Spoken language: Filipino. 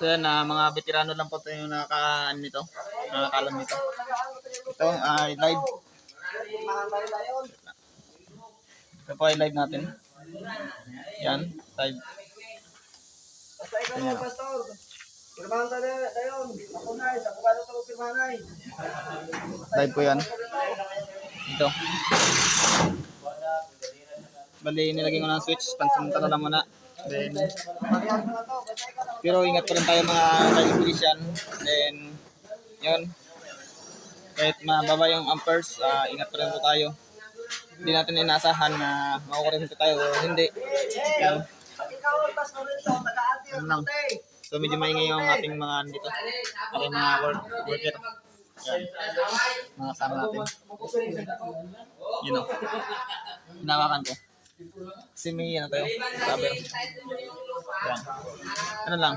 So yan, mga veterano lang po ito yung nakaka-ano nito, nakakalam nito. Ito ay live. Ito po ay live natin. Yan, live. Ayan. Live po yan. Ito. Bali, nilagay ko ng switch, pansamantala lang muna. Then, pero ingat pa rin tayo mga electrician. Then, yun. Kahit mababa yung amperes, ingat pa rin po tayo. Hindi natin inaasahan na makukuryente tayo o hindi. Yan. Yan lang. So, medyo maingay yung ating mga dito. Ating mga worker. Yan. Mga kasama natin. Yun o. Hinawakan ko. Kasi may ano tayo. Sabi. Yan. Ano lang.